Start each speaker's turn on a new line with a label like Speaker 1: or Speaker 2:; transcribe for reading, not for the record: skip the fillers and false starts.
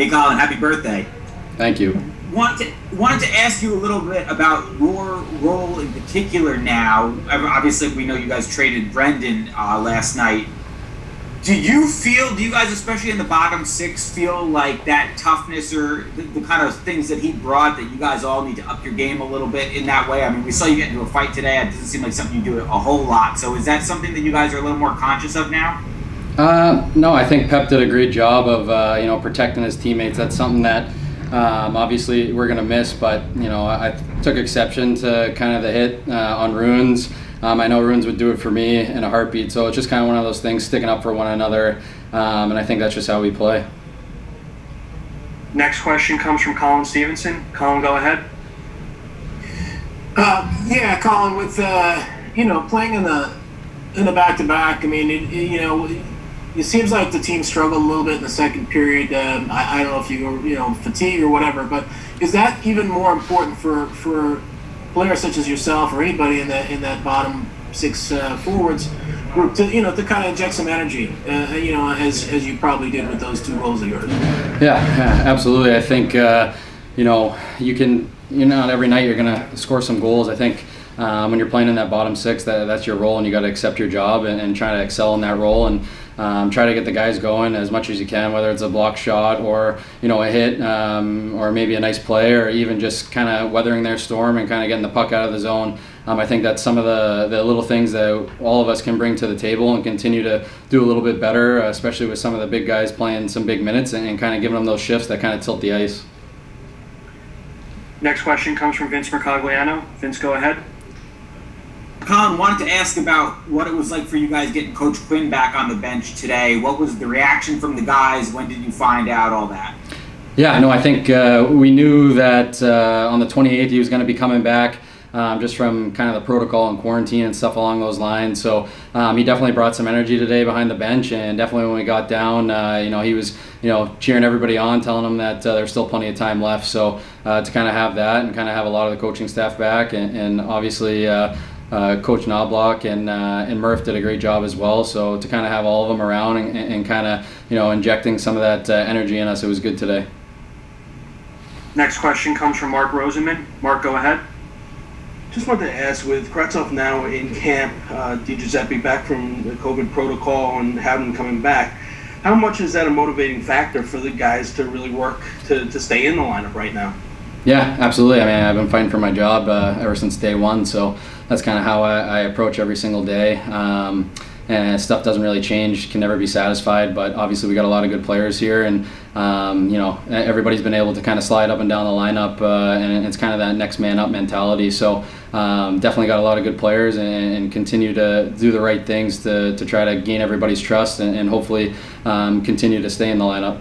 Speaker 1: Hey, Colin, happy birthday.
Speaker 2: Thank you.
Speaker 1: Wanted to ask you a little bit about your role in particular now. Obviously, we know you guys traded Brendan last night. Do you guys, especially in the bottom six, feel like that toughness or the kind of things that he brought that you guys all need to up your game a little bit in that way? I mean, we saw you get into a fight today. It doesn't seem like something you do a whole lot. So is that something that you guys are a little more conscious of now?
Speaker 2: No, I think Pep did a great job of protecting his teammates. That's something that obviously we're going to miss, but I took exception to kind of the hit on Runes. I know Runes would do it for me in a heartbeat, so it's just kind of one of those things, sticking up for one another, and I think that's just how we play.
Speaker 3: Next question comes from Colin Stevenson. Colin, go ahead.
Speaker 4: Yeah, Colin, with playing in the back-to-back, I mean, it seems like the team struggled a little bit in the second period. I don't know if you were fatigued or whatever, but is that even more important for players such as yourself or anybody in that bottom six forwards group to kind of inject some energy, as you probably did with those two goals of yours?
Speaker 2: Yeah, absolutely. I think not every night you're gonna score some goals. I think when you're playing in that bottom six, that's your role, and you got to accept your job and try to excel in that role and try to get the guys going as much as you can, whether it's a block shot or a hit or maybe a nice play, or even just kind of weathering their storm and kind of getting the puck out of the zone. I think that's some of the little things that all of us can bring to the table and continue to do a little bit better, especially with some of the big guys playing some big minutes and kind of giving them those shifts that kind of tilt the ice.
Speaker 3: Next question comes from Vince Mercogliano. Vince, go ahead.
Speaker 1: Colin, wanted to ask about what it was like for you guys getting Coach Quinn back on the bench today. What was the reaction from the guys? When did you find out all that?
Speaker 2: Yeah, no, I think we knew that on the 28th he was going to be coming back, just from kind of the protocol and quarantine and stuff along those lines. So he definitely brought some energy today behind the bench, and definitely when we got down, he was cheering everybody on, telling them that there's still plenty of time left. So to kind of have that and kind of have a lot of the coaching staff back, and obviously Coach Knobloch and Murph did a great job as well. So to kind of have all of them around and kind of injecting some of that energy in us, it was good today.
Speaker 3: Next question comes from Mark Rosenman. Mark, go ahead.
Speaker 5: Just wanted to ask, with Kratzov now in camp, Di Giuseppe back from the COVID protocol and having him coming back, how much is that a motivating factor for the guys to really work to stay in the lineup right now?
Speaker 2: Yeah, absolutely. I mean, I've been fighting for my job ever since day one, so that's kind of how I approach every single day. And stuff doesn't really change, can never be satisfied, but obviously we got a lot of good players here, and everybody's been able to kind of slide up and down the lineup, and it's kind of that next man up mentality. So definitely got a lot of good players, and continue to do the right things to try to gain everybody's trust and hopefully continue to stay in the lineup.